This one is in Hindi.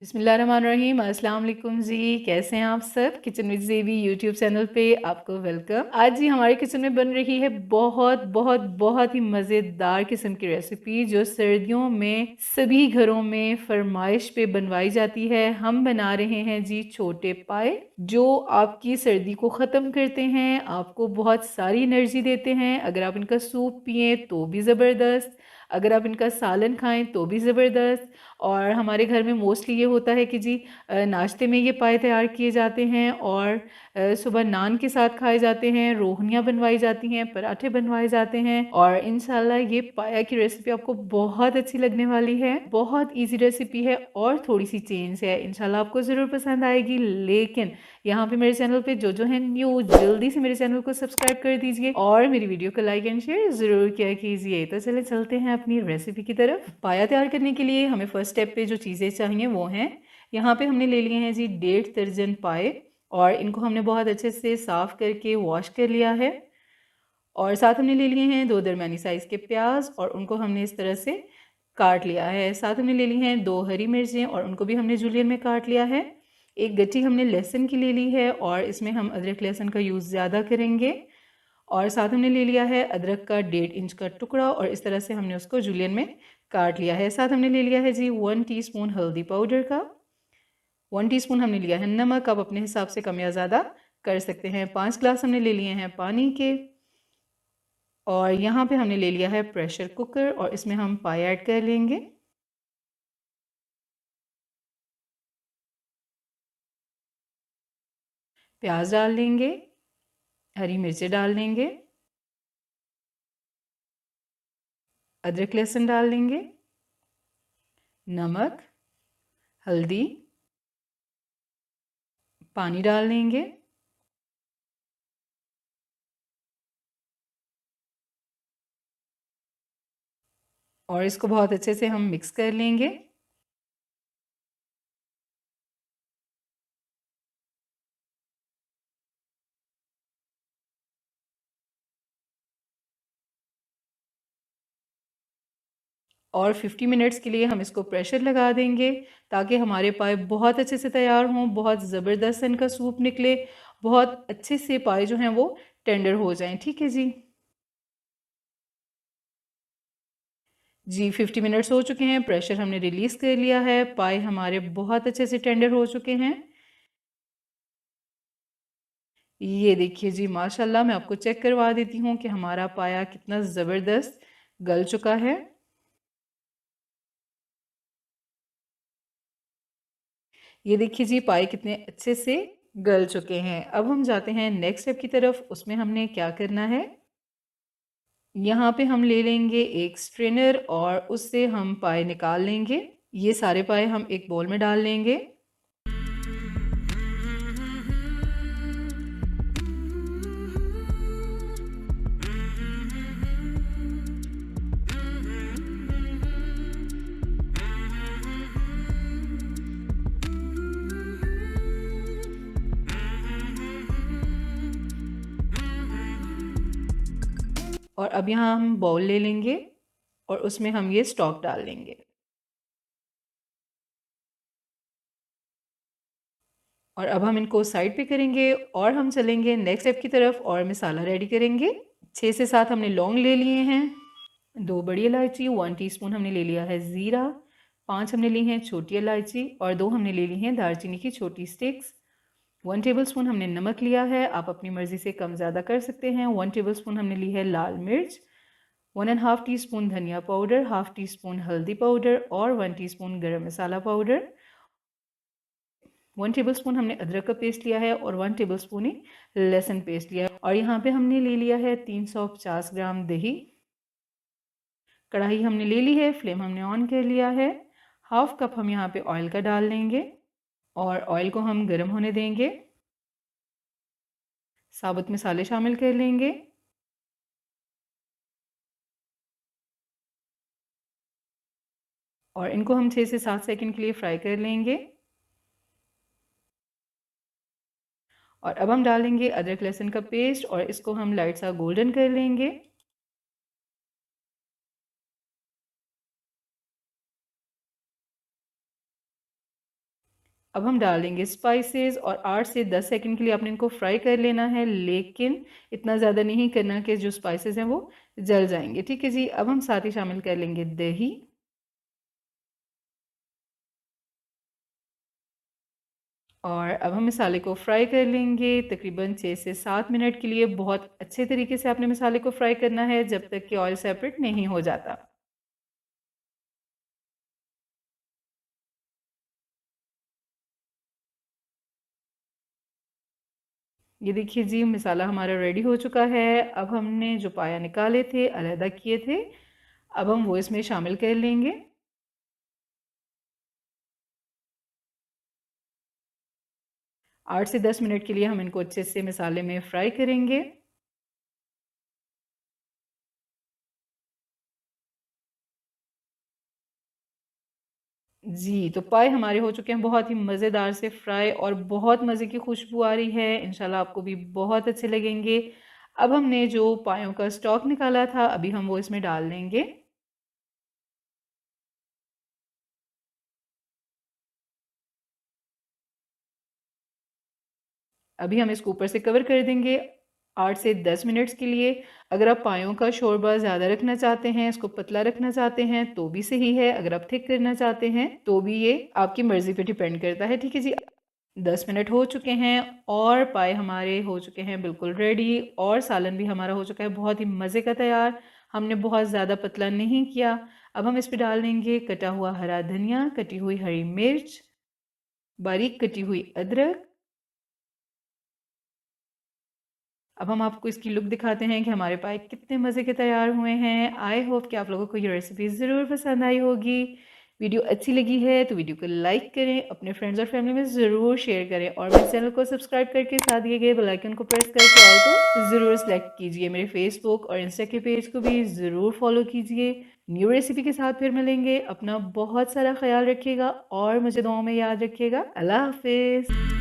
बिस्मिल्लाहिर्रहमानिर्रहीम। अस्सलाम वालेकुम जी, कैसे हैं आप सब। किचन विद ज़ेबी यूट्यूब चैनल पे आपको वेलकम। आज जी हमारे किचन में बन रही है बहुत बहुत बहुत ही मज़ेदार किस्म की रेसिपी जो सर्दियों में सभी घरों में फरमाइश पे बनवाई जाती है। हम बना रहे हैं जी छोटे पाए जो आपकी सर्दी को ख़त्म करते हैं, आपको बहुत सारी एनर्जी देते हैं। अगर आप इनका सूप पिए तो भी ज़बरदस्त, अगर आप इनका सालन खाएं तो भी ज़बरदस्त। और हमारे घर में मोस्टली ये होता है कि जी नाश्ते में ये पाए तैयार किए जाते हैं और सुबह नान के साथ खाए जाते हैं, रोहनियाँ बनवाई जाती हैं, पराठे बनवाए जाते हैं। और इंशाल्लाह ये पाया की रेसिपी आपको बहुत अच्छी लगने वाली है। बहुत इजी रेसिपी है और थोड़ी सी चेंज है, इंशाल्लाह आपको ज़रूर पसंद आएगी। लेकिन यहाँ पे मेरे चैनल पे जो हैं न्यू, जल्दी से मेरे चैनल को सब्सक्राइब कर दीजिए और मेरी वीडियो को लाइक एंड शेयर ज़रूर किया कीजिए। तो चले चलते हैं अपनी रेसिपी की तरफ। पाया तैयार करने के लिए हमें फर्स्ट स्टेप पे जो चीज़ें चाहिए वो हैं, यहाँ पे हमने ले लिए हैं जी 1.5 दर्जन पाए और इनको हमने बहुत अच्छे से साफ़ करके वॉश कर लिया है। और साथ हमने ले लिए हैं 2 दरमियानी साइज़ के प्याज और उनको हमने इस तरह से काट लिया है। साथ हमने ले ली हैं 2 हरी मिर्चें और उनको भी हमने जूलियन में काट लिया है। एक गट्टी हमने लहसुन की ले ली है और इसमें हम अदरक लहसुन का यूज़ ज़्यादा करेंगे। और साथ हमने ले लिया है अदरक का 1.5 इंच का टुकड़ा और इस तरह से हमने उसको जूलियन में काट लिया है। साथ हमने ले लिया है जी 1 टीस्पून हल्दी पाउडर का, 1 टीस्पून हमने लिया है नमक, आप अपने हिसाब से कम या ज़्यादा कर सकते हैं। 5 ग्लास हमने ले लिए हैं पानी के। और यहाँ पे हमने ले लिया है प्रेशर कुकर और इसमें हम पाए ऐड कर लेंगे। प्याज डाल लेंगे, हरी मिर्चें डाल लेंगे, अदरक लहसुन डाल लेंगे, नमक, हल्दी, पानी डाल लेंगे और इसको बहुत अच्छे से हम मिक्स कर लेंगे। और 50 मिनट्स के लिए हम इसको प्रेशर लगा देंगे ताकि हमारे पाए बहुत अच्छे से तैयार हों, बहुत ज़बरदस्त इनका सूप निकले, बहुत अच्छे से पाए जो हैं वो टेंडर हो जाएं। ठीक है जी। जी 50 मिनट्स हो चुके हैं, प्रेशर हमने रिलीज़ कर लिया है, पाए हमारे बहुत अच्छे से टेंडर हो चुके हैं। ये देखिए जी माशाल्लाह, मैं आपको चेक करवा देती हूँ कि हमारा पाया कितना ज़बरदस्त गल चुका है। ये देखिए जी पाए कितने अच्छे से गल चुके हैं। अब हम जाते हैं नेक्स्ट स्टेप की तरफ। उसमें हमने क्या करना है, यहाँ पे हम ले लेंगे एक स्ट्रेनर और उससे हम पाए निकाल लेंगे। ये सारे पाए हम एक बोल में डाल लेंगे। और अब यहाँ हम बाउल ले लेंगे और उसमें हम ये स्टॉक डाल लेंगे। और अब हम इनको साइड पे करेंगे और हम चलेंगे नेक्स्ट स्टेप की तरफ और मसाला रेडी करेंगे। 6 से 7 हमने लौंग ले लिए हैं, 2 बड़ी इलायची, 1 टीस्पून हमने ले लिया है ज़ीरा, 5 हमने ली हैं छोटी इलायची और 2 हमने ले ली हैं दालचीनी की छोटी स्टिक्स। 1 टेबलस्पून हमने नमक लिया है, आप अपनी मर्ज़ी से कम ज़्यादा कर सकते हैं। 1 टेबलस्पून हमने ली है लाल मिर्च, 1 एंड हाफ टीस्पून धनिया पाउडर, हाफ टीस्पून हल्दी पाउडर और 1 टीस्पून गरम मसाला पाउडर। 1 टेबलस्पून हमने अदरक का पेस्ट लिया है और 1 टेबलस्पून ही लहसुन पेस्ट लिया है। और यहाँ पे हमने ले लिया है 350 ग्राम दही। कढ़ाई हमने ले ली है, फ्लेम हमने ऑन कर लिया है। हाफ कप हम यहाँ पे ऑयल का डाल लेंगे और ऑयल को हम गर्म होने देंगे। साबुत मसाले शामिल कर लेंगे और इनको हम 6 से 7 सेकंड के लिए फ्राई कर लेंगे। और अब हम डालेंगे अदरक लहसुन का पेस्ट और इसको हम लाइट सा गोल्डन कर लेंगे। अब हम डालेंगे स्पाइसेस और 8 से 10 सेकंड के लिए आपने इनको फ्राई कर लेना है, लेकिन इतना ज़्यादा नहीं करना कि जो स्पाइसेस हैं वो जल जाएंगे। ठीक है जी। अब हम साथ ही शामिल कर लेंगे दही, और अब हम मसाले को फ्राई कर लेंगे तकरीबन 6 से 7 मिनट के लिए। बहुत अच्छे तरीके से आपने मसाले को फ्राई करना है जब तक कि ऑयल सेपरेट नहीं हो जाता। ये देखिए जी, मसाला हमारा रेडी हो चुका है। अब हमने जो पाया निकाले थे, अलहदा किए थे, अब हम वो इसमें शामिल कर लेंगे। 8 से 10 मिनट के लिए हम इनको अच्छे से मसाले में फ्राई करेंगे। जी, तो पाए हमारे हो चुके हैं बहुत ही मज़ेदार से फ्राई, और बहुत मज़े की खुशबू आ रही है। इंशाल्लाह आपको भी बहुत अच्छे लगेंगे। अब हमने जो पायों का स्टॉक निकाला था, अभी हम वो इसमें डाल देंगे। अभी हम इसको ऊपर से कवर कर देंगे 8 से 10 मिनट्स के लिए। अगर आप पायों का शोरबा ज़्यादा रखना चाहते हैं, इसको पतला रखना चाहते हैं, तो भी सही है। अगर आप थिक करना चाहते हैं, तो भी ये आपकी मर्ज़ी पे डिपेंड करता है। ठीक है जी। 10 मिनट हो चुके हैं और पाए हमारे हो चुके हैं बिल्कुल रेडी, और सालन भी हमारा हो चुका है बहुत ही मज़े का तैयार। हमने बहुत ज़्यादा पतला नहीं किया। अब हम इस पे डाल देंगे कटा हुआ हरा धनिया, कटी हुई हरी मिर्च, बारीक कटी हुई अदरक। अब हम आपको इसकी लुक दिखाते हैं कि हमारे पाए कितने मज़े के तैयार हुए हैं। आई होप कि आप लोगों को ये रेसिपी ज़रूर पसंद आई होगी। वीडियो अच्छी लगी है तो वीडियो को लाइक करें, अपने फ्रेंड्स और फैमिली में ज़रूर शेयर करें, और मेरे चैनल को सब्सक्राइब करके साथ दिए गए बेल आइकन को प्रेस करके ऑल को ज़रूर सेलेक्ट कीजिए। मेरे फेसबुक और इंस्टा के पेज को भी ज़रूर फॉलो कीजिए। न्यू रेसिपी के साथ फिर मिलेंगे। अपना बहुत सारा ख्याल रखिएगा और मुझे दुआओं में याद रखिएगा। अल्लाह हाफिज़।